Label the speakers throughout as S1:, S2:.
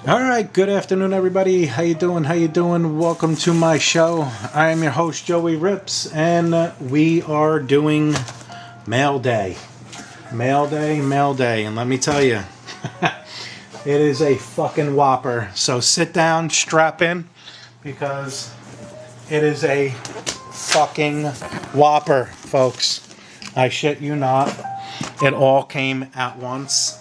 S1: All right, good afternoon, everybody. How you doing? How you doing? Welcome to my show. I am your host, Joey Rips, and we are doing Mail Day. Mail Day, Mail Day, and let me tell you, it is a fucking whopper. So sit down, strap in, because it is a fucking whopper, folks. I shit you not. It all came at once.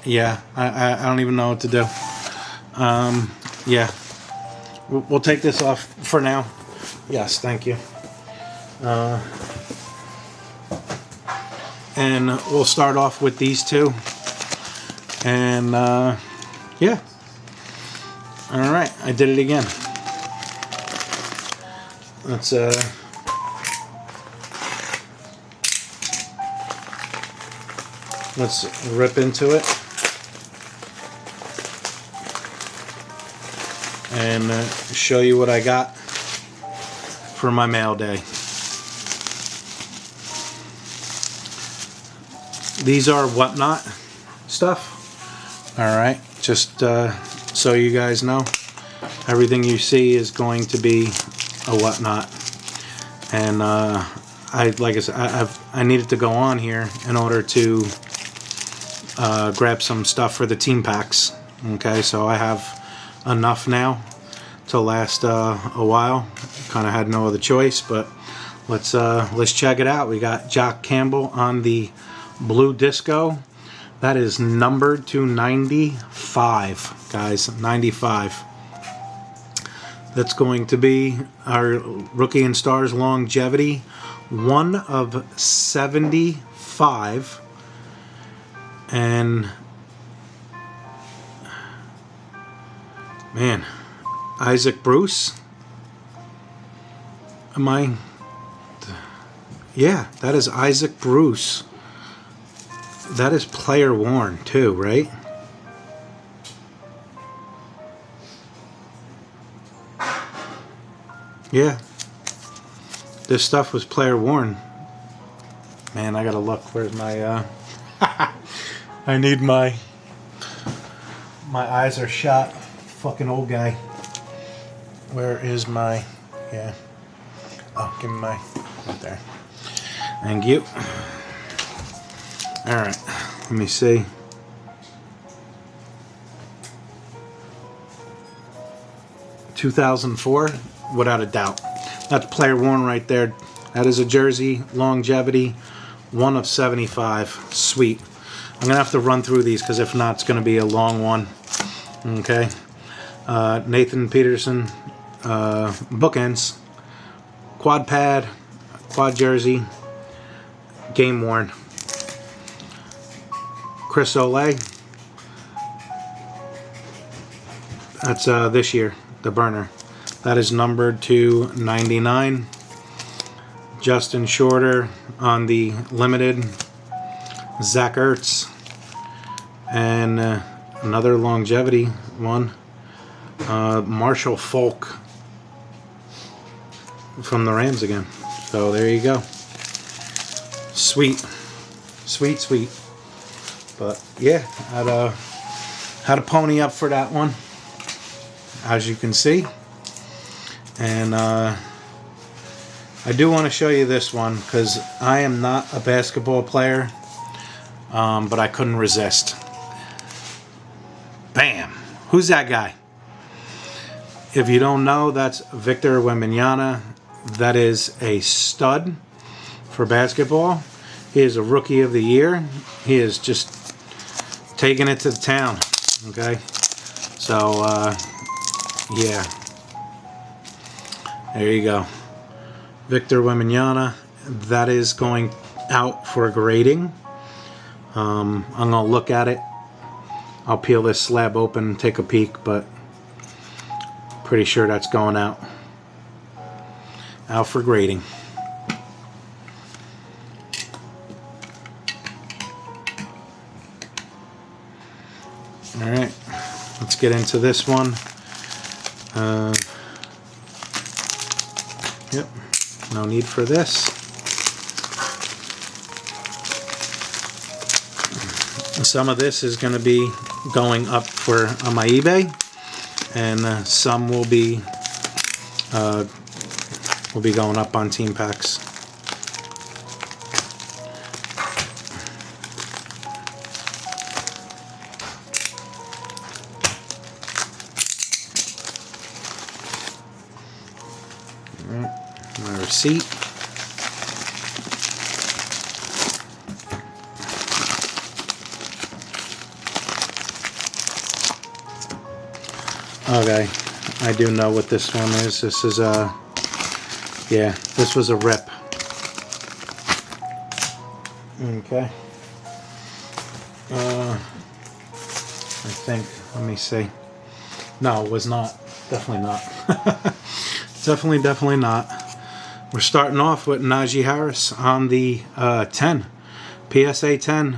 S1: Yeah, I don't even know what to do. Yeah, we'll take this off for now. Yes, thank you. And we'll start off with these two. And yeah. All right, I did it again. Let's rip into it. And show you what I got for my mail day. These are whatnot stuff. Alright, just so you guys know, everything you see is going to be a whatnot. And like I said, I needed to go on here in order to grab some stuff for the team packs. Okay, so I have enough now to last a while. Kind of had no other choice, but let's check it out. We got Jock Campbell on the blue disco. That is numbered to 95, guys. 95. That's going to be our Rookie and Stars longevity, 1 of 75, and man, Isaac Bruce. Yeah, that is Isaac Bruce. That is player worn too, right? Yeah. This stuff was player worn. Man, I gotta look. Where's my I need my eyes are shot. Fucking old guy. Where is my... Yeah. Oh, give me my... Right there. Thank you. Alright. Let me see. ...2004. Without a doubt. That's player worn right there. That is a jersey. Longevity. 1 of 75. Sweet. I'm going to have to run through these because if not, it's going to be a long one. Okay. Nathan Peterson, bookends, quad pad, quad jersey, game worn. Chris Olay, that's this year, the burner. That is numbered to 99. Justin Shorter on the limited, Zach Ertz, and another longevity one. Marshall Falk from the Rams again. So there you go. Sweet. Sweet, sweet. But yeah, had a pony up for that one, as you can see. And I do want to show you this one because I am not a basketball player, but I couldn't resist. Bam! Who's that guy? If you don't know, that's Victor Wembanyama. That is a stud for basketball. He is a Rookie of the Year. He is just taking it to the town. Okay? So, yeah. There you go. Victor Wembanyama. That is going out for grading. I'm going to look at it. I'll peel this slab open and take a peek, but pretty sure that's going out for grading. All right, let's get into this one. Yep, no need for this. Some of this is going to be going up for on my eBay, and some will be going up on Team Packs. My receipt. Okay, I do know what this one is. This is a, yeah, this was a rip. Okay. I think, let me see. No, it was not. Definitely not. Definitely not. We're starting off with Najee Harris on the 10. PSA 10.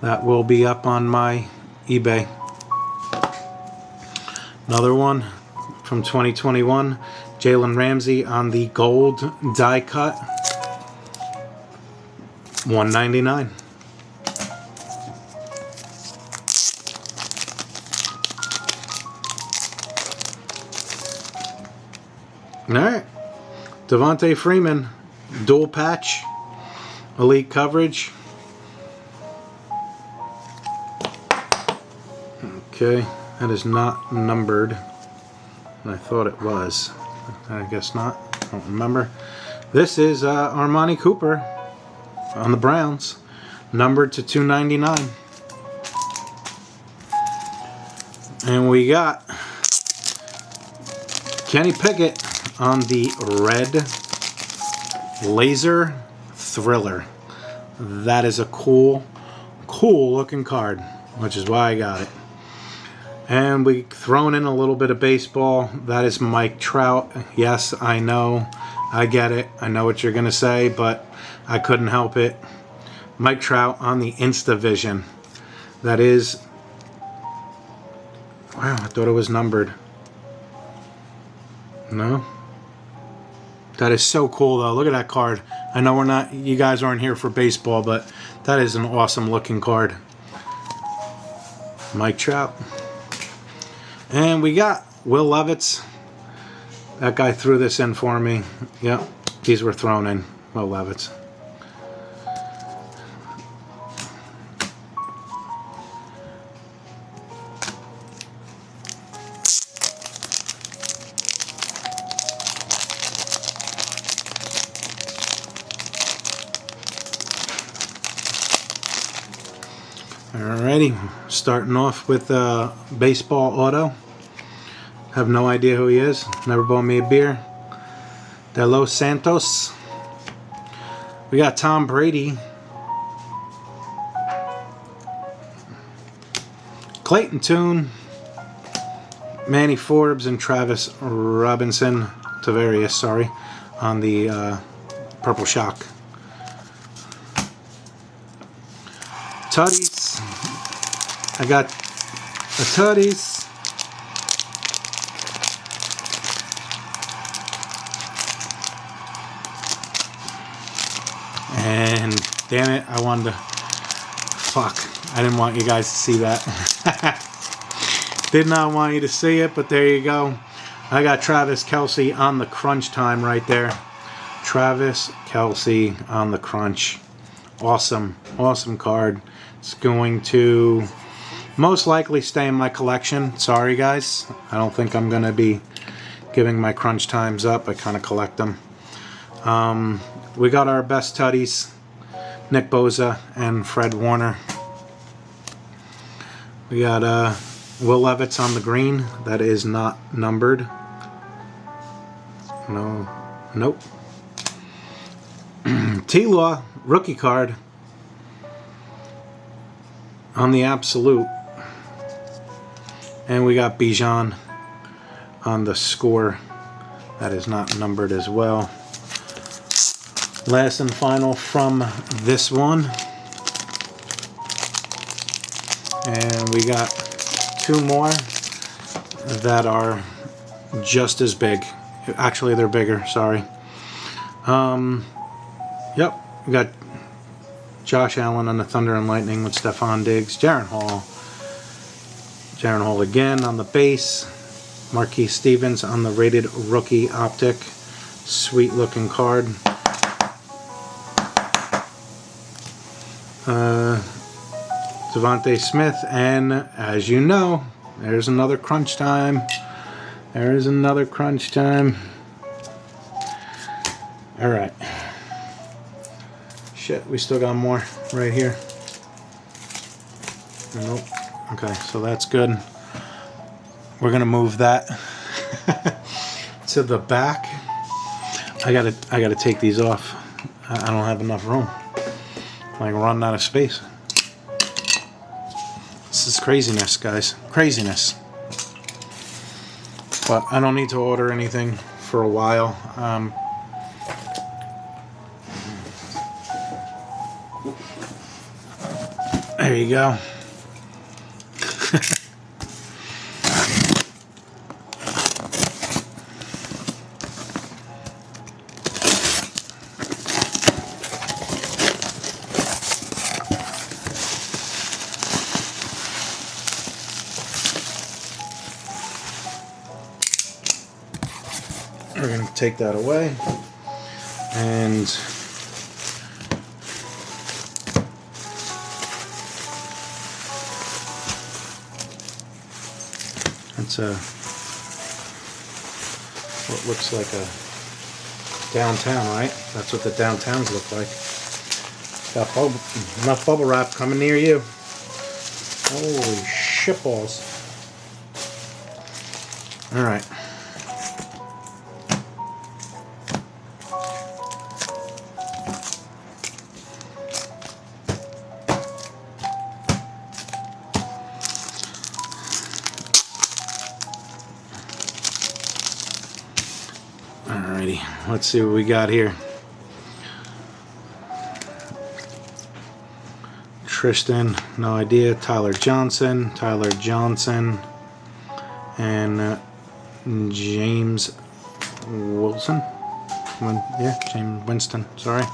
S1: That will be up on my eBay. Another one from 2021. Jalen Ramsey on the gold die cut. $1.99. Alright. Devontae Freeman. Dual patch. Elite coverage. Okay, that is not numbered. I thought it was. I guess not. I don't remember. This is Armani Cooper on the Browns, numbered to 299. And we got Kenny Pickett on the red laser thriller. That is a cool looking card, which is why I got it. And we thrown in a little bit of baseball. That is Mike Trout. Yes, I know. I get it. I know what you're going to say, but I couldn't help it. Mike Trout on the InstaVision. That is... Wow, I thought it was numbered. No? That is so cool, though. Look at that card. I know we're not... You guys aren't here for baseball, but that is an awesome looking card. Mike Trout. And we got Will Levis. That guy threw this in for me. Yep, these were thrown in. Will Levis. Alrighty, starting off with baseball auto. Have no idea who he is. Never bought me a beer. De Los Santos. We got Tom Brady. Clayton Tune. Manny Forbes and Travis Robinson. Tavarius, sorry. On the Purple Shock. Tutties. I got a Tutties. And damn it, I wanted to... Fuck. I didn't want you guys to see that. Did not want you to see it, but there you go. I got Travis Kelce on the crunch time right there. Travis Kelce on the crunch. Awesome. Awesome card. It's going to most likely stay in my collection. Sorry, guys. I don't think I'm going to be giving my crunch times up. I kind of collect them. We got our best tutties, Nick Bosa and Fred Warner. We got Will Levis on the green. That is not numbered. No. Nope. T-Law, rookie card. On the absolute. And we got Bijan on the score. That is not numbered as well. Last and final from this one. And we got two more that are just as big. Actually, they're bigger, sorry. Yep, we got Josh Allen on the Thunder and Lightning with Stephon Diggs. Jaron Hall again on the base. Marquise Stevens on the rated rookie optic. Sweet looking card. Devontae Smith, and as you know, there's another crunch time. There is another crunch time. Alright. Shit, we still got more right here. Nope. Okay, so that's good. We're gonna move that to the back. I gotta take these off. I don't have enough room. Like running out of space. This is craziness, guys. Craziness. But I don't need to order anything for a while. There you go. We're going to take that away, and it's what looks like a downtown, right? That's what the downtowns look like. Got enough bubble wrap coming near you. Holy shitballs. All right. Alrighty, let's see what we got here. Tristan, no idea. Tyler Johnson, and James Wilson. Yeah, James Winston, sorry.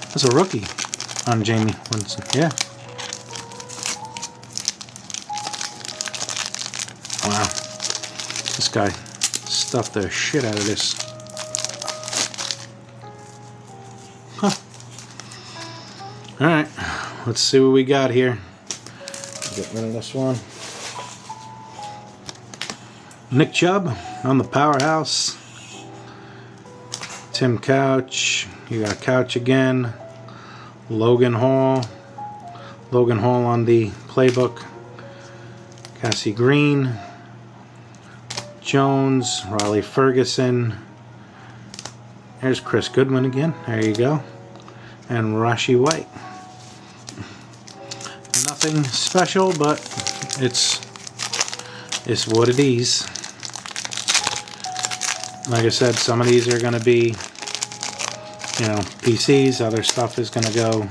S1: That's a rookie on Jamie Winston, yeah. Wow, this guy stuffed the shit out of this. Huh. Alright, let's see what we got here. Get rid of this one. Nick Chubb on the powerhouse. Tim Couch. You got Couch again. Logan Hall on the playbook. Cassie Green. Jones, Riley Ferguson. There's Chris Goodwin again. There you go. And Rashi White. Nothing special, but it's what it is. Like I said, some of these are going to be, you know, PCs. Other stuff is going to go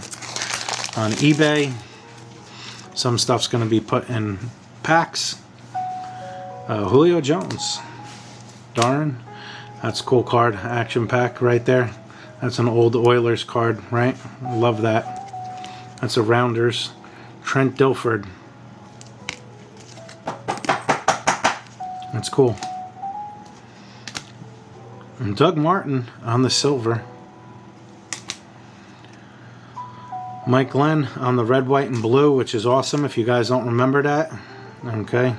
S1: on eBay. Some stuff's going to be put in packs. Julio Jones, darn, that's a cool card. Action pack right there. That's an old Oilers card, right? Love that. That's a Rounders. Trent Dilford. That's cool. And Doug Martin on the silver. Mike Glenn on the red, white, and blue, which is awesome if you guys don't remember that. Okay.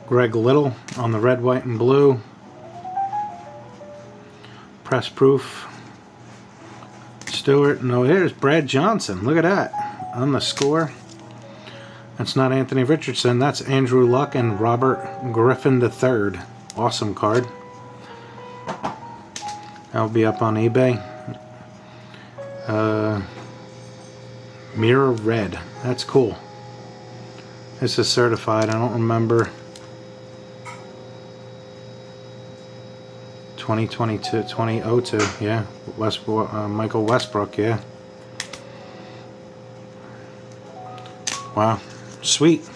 S1: Greg Little on the red, white, and blue. Press proof. Stewart. No, here's Brad Johnson. Look at that. On the score. That's not Anthony Richardson. That's Andrew Luck and Robert Griffin III. Awesome card. That'll be up on eBay. Mirror Red. That's cool. This is certified. I don't remember. 2022, 2002, yeah. Michael Westbrook, yeah. Wow, sweet.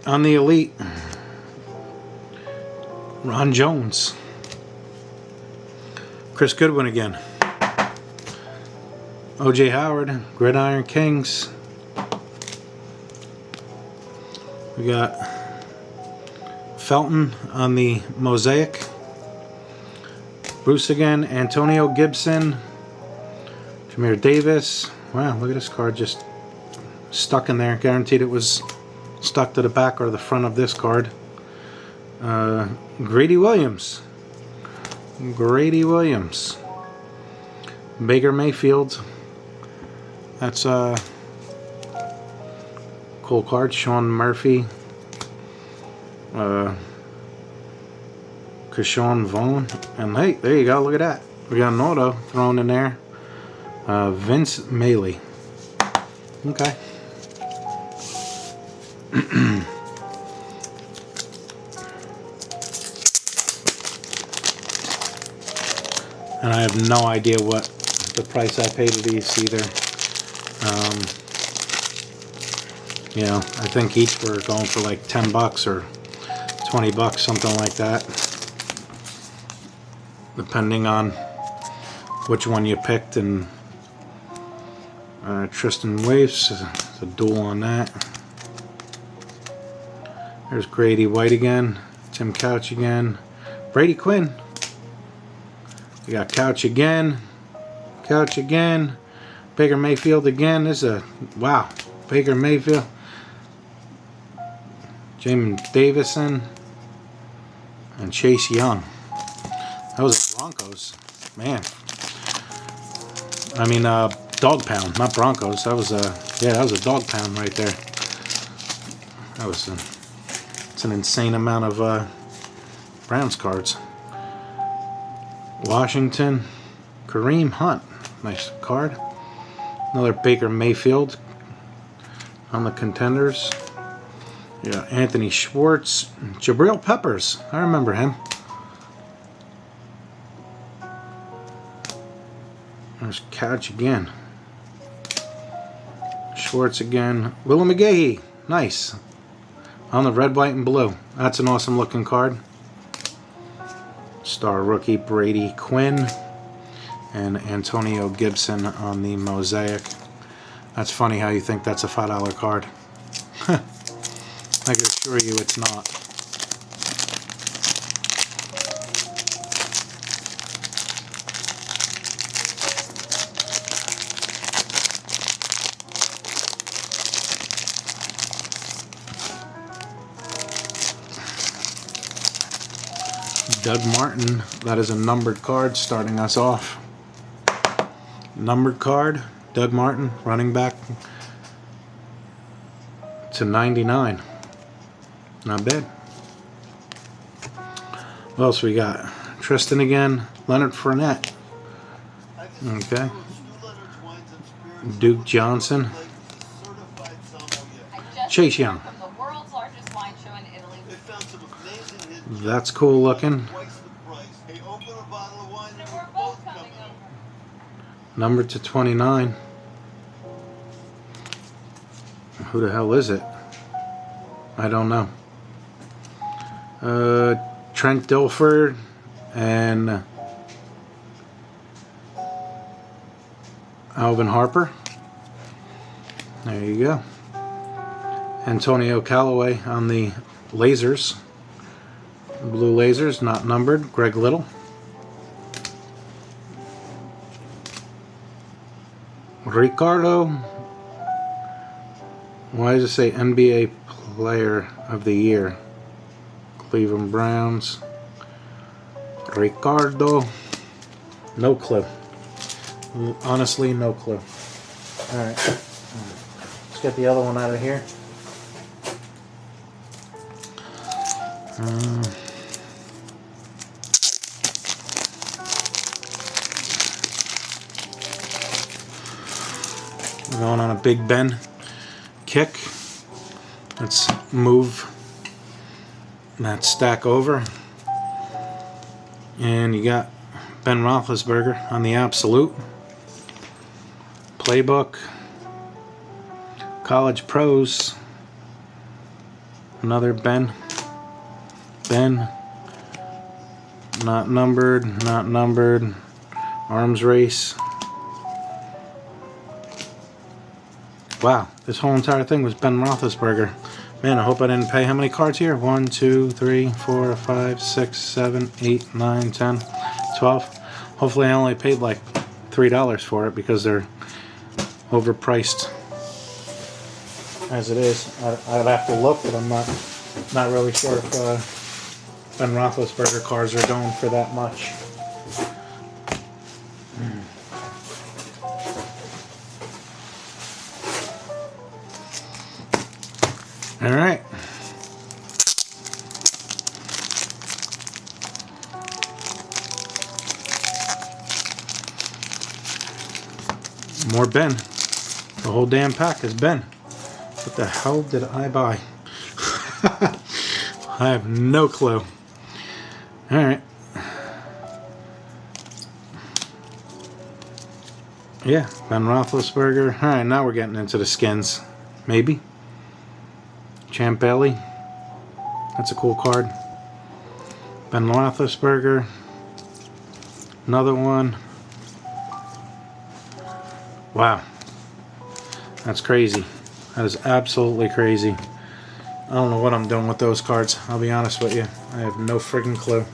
S1: on the Elite, Ron Jones. Chris Goodwin again. O.J. Howard, Gridiron Kings. We got Felton on the Mosaic. Bruce again, Antonio Gibson, Jameer Davis. Wow, look at this card just stuck in there. Guaranteed it was stuck to the back or the front of this card. Grady Williams. Baker Mayfield. That's a cool card. Sean Murphy. Kershawn Vaughn. And hey, there you go. Look at that. We got an auto thrown in there. Vince Maley. Okay. And I have no idea what the price I paid for these either. You know, I think each were going for like 10 bucks or 20 bucks, something like that. Depending on which one you picked. And Tristan Waifs, a duel on that. There's Grady White again, Tim Couch again, Brady Quinn. We got Couch again, Baker Mayfield again. This is a, wow, Baker Mayfield. Jamin Davison and Chase Young. That was the Broncos, man. I mean, dog pound, not Broncos. That was a, yeah, that was a dog pound right there. That was it's an insane amount of Browns cards. Washington, Kareem Hunt, nice card. Another Baker Mayfield on the contenders. Yeah, Anthony Schwartz, Jabril Peppers. I remember him. There's Couch again. Schwartz again. Willie McGahee, nice. On the red, white, and blue. That's an awesome looking card. Star rookie Brady Quinn and Antonio Gibson on the Mosaic. That's funny how you think that's a $5 card. I can assure you it's not. Doug Martin, that is a numbered card starting us off. Numbered card, Doug Martin, running back to 99. Not bad. What else we got? Tristan again, Leonard Fournette. Okay. Duke Johnson. Chase Young. That's cool looking. Number to 29. Who the hell is it? I don't know. Trent Dilfer and Alvin Harper. There you go. Antonio Callaway on the lasers. Blue lasers, not numbered. Greg Little. Ricardo. Why does it say NBA Player of the Year? Cleveland Browns. Ricardo. No clue. Honestly, no clue. Alright. Let's get the other one out of here. We're going on a Big Ben kick. Let's move that stack over. And you got Ben Roethlisberger on the Absolute. Playbook. College Pros. Another Ben. Ben. Not numbered. Not numbered. Arms race. Wow, this whole entire thing was Ben Roethlisberger. Man, I hope I didn't pay. How many cards here? 1, 2, 3, 4, 5, 6, 7, 8, 9, 10, 12. Hopefully I only paid like $3 for it because they're overpriced as it is. I'd have to look, but I'm not really sure if Ben Roethlisberger cards are going for that much. All right. More Ben. The whole damn pack is Ben. What the hell did I buy? I have no clue. All right. Yeah, Ben Roethlisberger. All right, now we're getting into the skins. Maybe. Champ Bailey. That's a cool card. Ben Roethlisberger. Another one. Wow. That's crazy. That is absolutely crazy. I don't know what I'm doing with those cards. I'll be honest with you. I have no friggin' clue.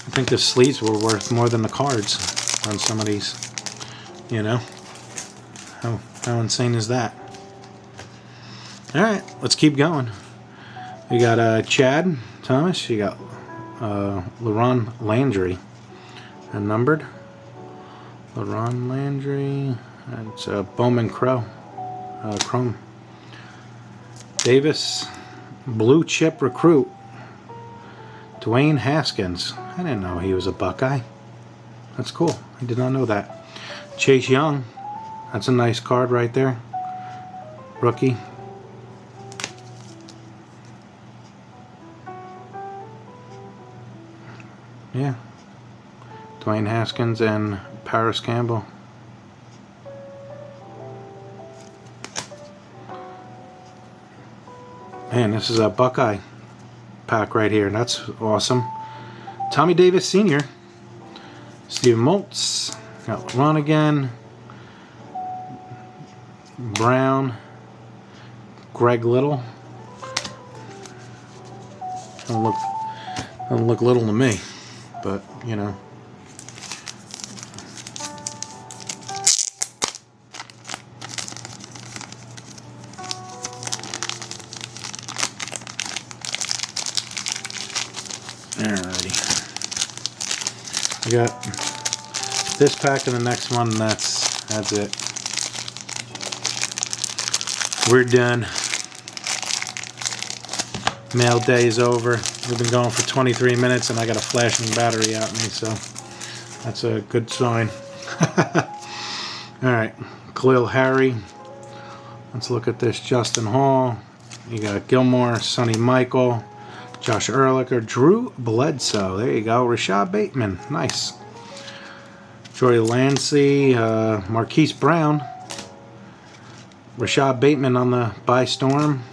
S1: I think the sleeves were worth more than the cards on some of these. You know? How insane is that? Alright, let's keep going. We got Chad Thomas. You got LaRon Landry. And numbered. LaRon Landry. It's Bowman Chrome. Davis. Blue Chip Recruit. Dwayne Haskins. I didn't know he was a Buckeye. That's cool. I did not know that. Chase Young. That's a nice card right there. Rookie. Yeah. Dwayne Haskins and Paris Campbell. Man, this is a Buckeye pack right here. That's awesome. Tommy Davis Sr. Steven Moltz. Got Ron again. Brown. Greg Little. Doesn't look little to me, but you know. Alrighty. We got this pack and the next one, and that's it. We're done. Mail day is over. We've been going for 23 minutes and I got a flashing battery at me, so that's a good sign. Alright, Khalil Harry. Let's look at this. Justin Hall. You got Gilmore, Sonny Michael, Josh Ehrlicher, Drew Bledsoe. There you go. Rashad Bateman. Nice. Joy Lancey, Marquise Brown. Rashad Bateman on the buy storm.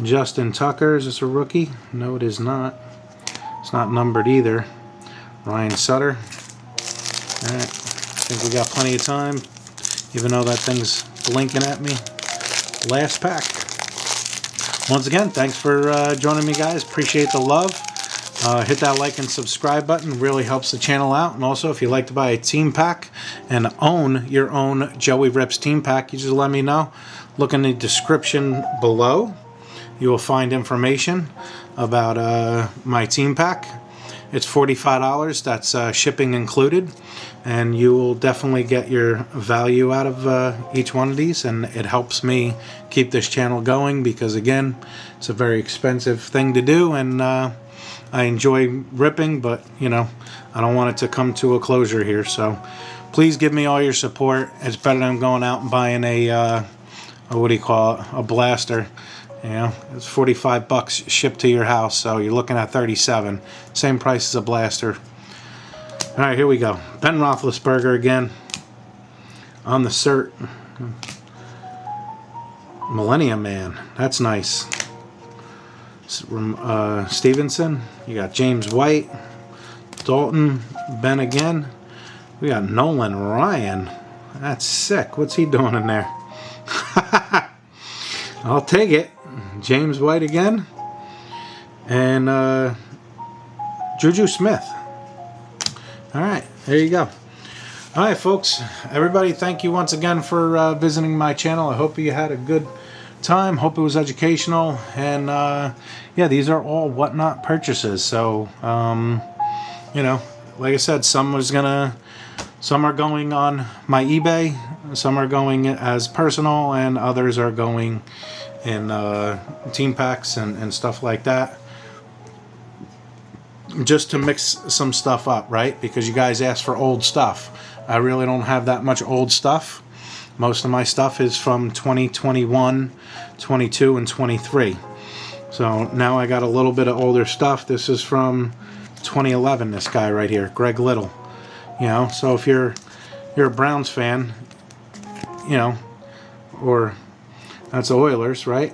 S1: Justin Tucker, is this a rookie? No, it is not. It's not numbered either. Ryan Sutter. Alright, I think we got plenty of time, even though that thing's blinking at me. Last pack. Once again, thanks for joining me, guys. Appreciate the love. Hit that like and subscribe button. Really helps the channel out. And also, if you'd like to buy a team pack and own your own Joey Rips team pack, you just let me know. Look in the description below. You will find information about my team pack. It's $45. That's shipping included. And you will definitely get your value out of each one of these. And it helps me keep this channel going because, again, it's a very expensive thing to do. And I enjoy ripping, but, you know, I don't want it to come to a closure here. So please give me all your support. It's better than going out and buying a what do you call it? A blaster. You know, it's 45 bucks shipped to your house, so you're looking at 37. Same price as a blaster. All right, here we go. Ben Roethlisberger again on the cert. Millennium Man, that's nice. Stevenson, you got James White, Dalton, Ben again. We got Nolan Ryan. That's sick. What's he doing in there? I'll take it. James White again. And Juju Smith. Alright, there you go. Alright, folks. Everybody, thank you once again for visiting my channel. I hope you had a good time. Hope it was educational. And yeah, these are all whatnot purchases. So, you know, like I said, some are going on my eBay, some are going as personal, and others are going in team packs and stuff like that, just to mix some stuff up, right? Because you guys asked for old stuff. I really don't have that much old stuff. Most of my stuff is from 2021, 22, and 23. So now I got a little bit of older stuff. This is from 2011, this guy right here, Greg Little. You know, so if you're a Browns fan, you know, or that's the Oilers, right?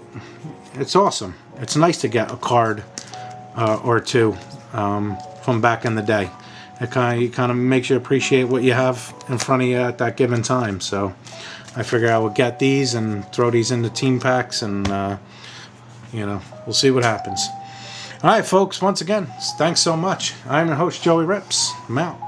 S1: It's awesome. It's nice to get a card or two from back in the day. It kind of makes you appreciate what you have in front of you at that given time. So I figure I would get these and throw these into team packs, and you know, we'll see what happens. All right, folks. Once again, thanks so much. I'm your host, Joey Rips. I'm out.